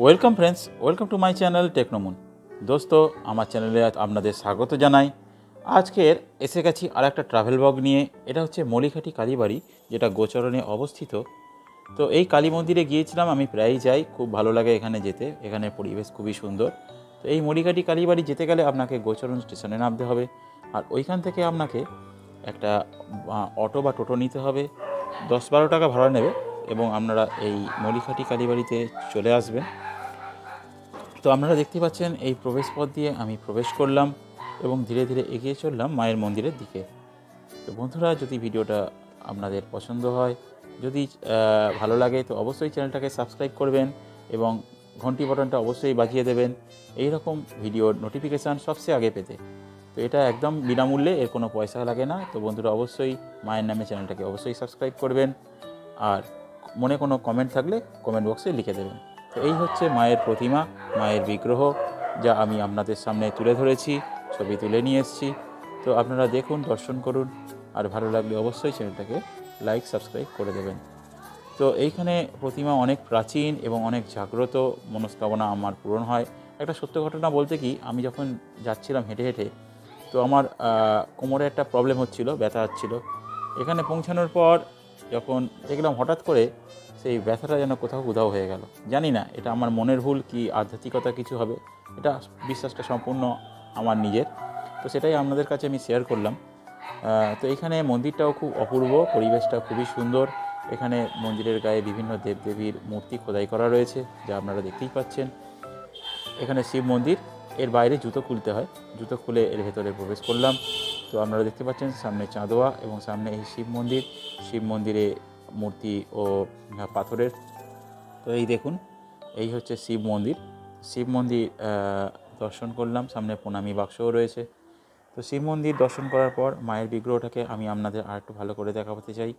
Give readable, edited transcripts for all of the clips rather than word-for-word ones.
Welcome friends, welcome to my channel Technomoon. দোস্ত, আমার চ্যানেলে আপনাদের স্বাগত জানাই। আজকের এসে গেছি আর একটা ট্রাভেল ব্লগ নিয়ে। এটা হচ্ছে মলিঘাটি কালীবাড়ি, যেটা গোচরণে অবস্থিত। তো এই কালী মন্দিরে গিয়েছিলাম, আমি প্রায়ই যাই, খুব ভালো লাগে এখানে যেতে। এখানে পরিবেশ খুবই সুন্দর। তো এই মলিঘাটি কালীবাড়ি যেতে গেলে আপনাকে গোচরণ স্টেশনে নামতে হবে, আর ওইখান থেকে আপনাকে একটা অটো বা টোটো নিতে হবে। 10-12 টাকা ভাড়া নেবে এবং আপনারা এই মলিঘাটি কালীবাড়িতে চলে আসবেন। তো আপনারা দেখতে পাচ্ছেন এই প্রবেশ পথ দিয়ে আমি প্রবেশ করলাম এবং ধীরে ধীরে এগিয়ে চললাম মায়ের মন্দিরের দিকে। তো বন্ধুরা, যদি ভিডিওটা আপনাদের পছন্দ হয়, যদি ভালো লাগে, তো অবশ্যই চ্যানেলটাকে সাবস্ক্রাইব করবেন এবং ঘন্টি বাটনটা অবশ্যই বাজিয়ে দেবেন এই রকম ভিডিওর নোটিফিকেশান সবচেয়ে আগে পেতে। তো এটা একদম বিনামূল্যে, এর কোনো পয়সা লাগে না। তো বন্ধুরা, অবশ্যই মায়ের নামে চ্যানেলটাকে অবশ্যই সাবস্ক্রাইব করবেন, আর মনে কোনো কমেন্ট থাকলে কমেন্ট বক্সে লিখে দেবেন। তো এই হচ্ছে মায়ের প্রতিমা, মায়ের বিগ্রহ, যা আমি আপনাদের সামনে তুলে ধরেছি, ছবি তুলে নিয়ে এসেছি। তো আপনারা দেখুন, দর্শন করুন, আর ভালো লাগলে অবশ্যই চ্যানেলটাকে লাইক সাবস্ক্রাইব করে দেবেন। তো এইখানে প্রতিমা অনেক প্রাচীন এবং অনেক জাগ্রত, মনস্কামনা আমার পূরণ হয়। একটা সত্য ঘটনা বলতে কি, আমি যখন যাচ্ছিলাম হেঁটে হেঁটে, তো আমার কোমরে একটা প্রবলেম হচ্ছিল, ব্যথা হচ্ছিল। এখানে পৌঁছানোর পর যখন দেখলাম, হঠাৎ করে সেই ব্যথাটা যেন কোথাও উধাও হয়ে গেল। জানি না এটা আমার মনের ভুল কি আধ্যাত্মিকতা কিছু হবে, এটা বিশ্বাসটা সম্পূর্ণ আমার নিজের। তো সেটাই আপনাদের কাছে আমি শেয়ার করলাম। তো এখানে মন্দিরটাও খুব অপূর্ব, পরিবেশটা খুবই সুন্দর। এখানে মন্দিরের গায়ে বিভিন্ন দেবদেবীর মূর্তি খোদাই করা রয়েছে, যা আপনারা দেখতেই পাচ্ছেন। এখানে শিব মন্দির, এর বাইরে জুতো খুলতে হয়, জুতো খুলে এর ভেতরে প্রবেশ করলাম। তো আপনারা দেখতে পাচ্ছেন সামনে চাঁদোয়া এবং সামনে এই শিব মন্দির। শিব মন্দিরে মূর্তি ও পাথরের। তো এই দেখুন, এই হচ্ছে শিব মন্দির। শিব মন্দির দর্শন করলাম, সামনে প্রণামী বাক্সও রয়েছে। তো শিব মন্দির দর্শন করার পর মায়ের বিগ্রহটাকে আমি আপনাদের আর একটু ভালো করে দেখাতে চাই।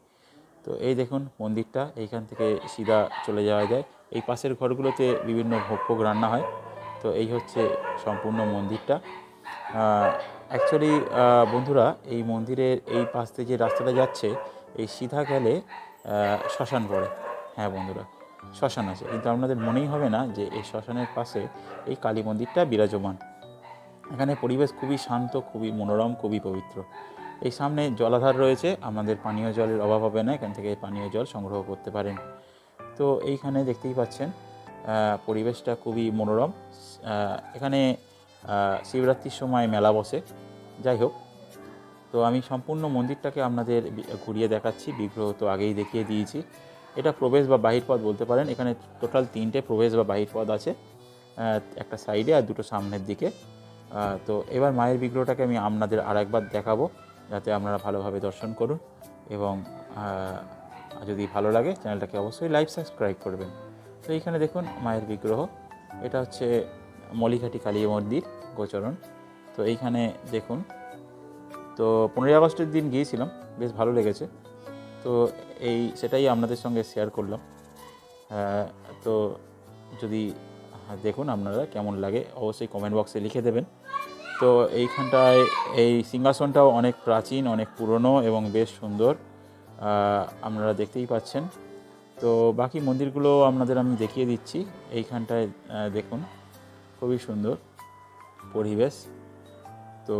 তো এই দেখুন মন্দিরটা, এইখান থেকে সিধা চলে যাওয়া যায়। এই পাশের ঘরগুলোতে বিভিন্ন ভোগ রান্না হয়। তো এই হচ্ছে সম্পূর্ণ মন্দিরটা। অ্যাকচুয়ালি বন্ধুরা, এই মন্দিরের এই পাশ থেকে যে রাস্তাটা যাচ্ছে, এই সিধা গেলে শ্মশান পড়ে। হ্যাঁ বন্ধুরা, শ্মশান আছে, কিন্তু আপনাদের মনেই হবে না যে এই শ্মশানের পাশে এই কালী মন্দিরটা বিরাজমান। এখানে পরিবেশ খুবই শান্ত, খুবই মনোরম, খুবই পবিত্র। এই সামনে জলাধার রয়েছে, আমাদের পানীয় জলের অভাব হবে না, এখান থেকে পানীয় জল সংগ্রহ করতে পারেন। তো এইখানে দেখতেই পাচ্ছেন পরিবেশটা খুবই মনোরম। এখানে শিবরাত্রির সময় মেলা বসে। যাই হোক, তো আমি সম্পূর্ণ মন্দিরটাকে আপনাদের ঘুরিয়ে দেখাচ্ছি। বিগ্রহ তো আগেই দেখিয়ে দিয়েছি। এটা প্রবেশ বা বাহির পথ বলতে পারেন। এখানে টোটাল 3টে প্রবেশ বা বাহির পথ আছে, একটা সাইডে আর 2টো সামনের দিকে। তো এবার মায়ের বিগ্রহটাকে আমি আপনাদের আরেকবার দেখাবো, যাতে আপনারা ভালোভাবে দর্শন করুন এবং যদি ভালো লাগে চ্যানেলটাকে অবশ্যই লাইক সাবস্ক্রাইব করবেন। তো এইখানে দেখুন মায়ের বিগ্রহ, এটা হচ্ছে মলিঘাটি কালী মন্দির গোচরণ। তো এইখানে দেখুন, তো 15ই আগস্টের দিন গিয়েছিলাম, বেশ ভালো লেগেছে। তো সেটাই আপনাদের সঙ্গে শেয়ার করলাম। তো যদি দেখুন আপনারা কেমন লাগে, অবশ্যই কমেন্ট বক্সে লিখে দেবেন। তো এইখানটায় এই সিংহাসনটাও অনেক প্রাচীন, অনেক পুরনো এবং বেশ সুন্দর, আপনারা দেখতেই পাচ্ছেন। তো বাকি মন্দিরগুলো আপনাদের আমি দেখিয়ে দিচ্ছি। এইখানটায় দেখুন, খুবই সুন্দর পরিবেশ। তো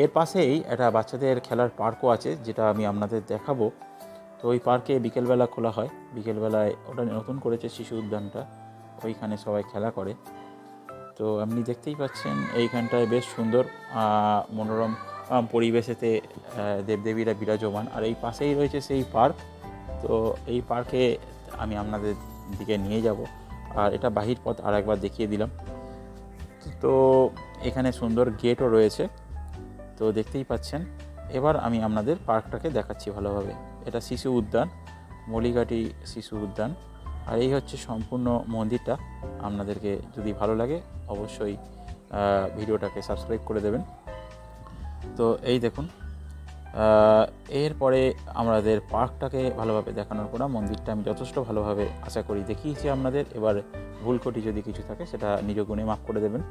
এর পাশেই একটা বাচ্চাদের খেলার পার্কও আছে, যেটা আমি আপনাদের দেখাবো। তো ওই পার্কে বিকেলবেলা খোলা হয়, বিকেলবেলায় ওটা নতুন করেছে শিশু উদ্যানটা, ওইখানে সবাই খেলা করে। তো আপনি দেখতেই পাচ্ছেন এইখানটায় বেশ সুন্দর মনোরম পরিবেশেতে দেবদেবীরা বিরাজমান, আর এই পাশেই রয়েছে সেই পার্ক। তো এই পার্কে আমি আপনাদের দিকে নিয়ে যাব, আর এটা বাহির পথ আর একবার দেখিয়ে দিলাম। তো এখানে সুন্দর গেটও রয়েছে, তো দেখতেই পাচ্ছেন। এবার আমি আপনাদের পার্কটাকে দেখাচ্ছি ভালোভাবে। এটা শিশু উদ্যান, মলিঘাটি শিশু উদ্যান, আর এই হচ্ছে সম্পূর্ণ মন্দিরটা। আপনাদেরকে যদি ভালো লাগে অবশ্যই ভিডিওটাকে সাবস্ক্রাইব করে দেবেন। তো এই দেখুন, এরপরে আমাদের পার্কটাকে ভালোভাবে দেখানোর পর মন্দিরটা আমি যথেষ্ট ভালোভাবে আশা করি দেখিয়েছি আপনাদের। এবার ভুলকটি যদি কিছু থাকে সেটা নিজ গুণে মাফ করে দেবেন।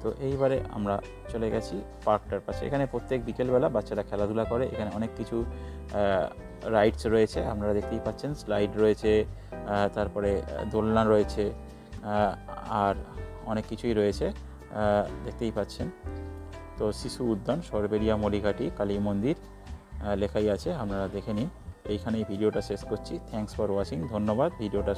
তো এইবারে আমরা চলে গেছি পার্কটার পাশে। এখানে প্রত্যেক বিকেলবেলা বাচ্চারা খেলাধুলা করে। এখানে অনেক কিছু রাইডস রয়েছে, আপনারা দেখতেই পাচ্ছেন। স্লাইড রয়েছে, তারপরে দোলনা রয়েছে, আর অনেক কিছুই রয়েছে, দেখতেই পাচ্ছেন। তো শিশু উদ্যান সরবেরিয়া মলিঘাটি কালী মন্দির লেখাই আছে, আপনারা দেখে নিন। এইখানেই ভিডিওটা শেষ করছি। Thanks for watching. ধন্যবাদ ভিডিওটা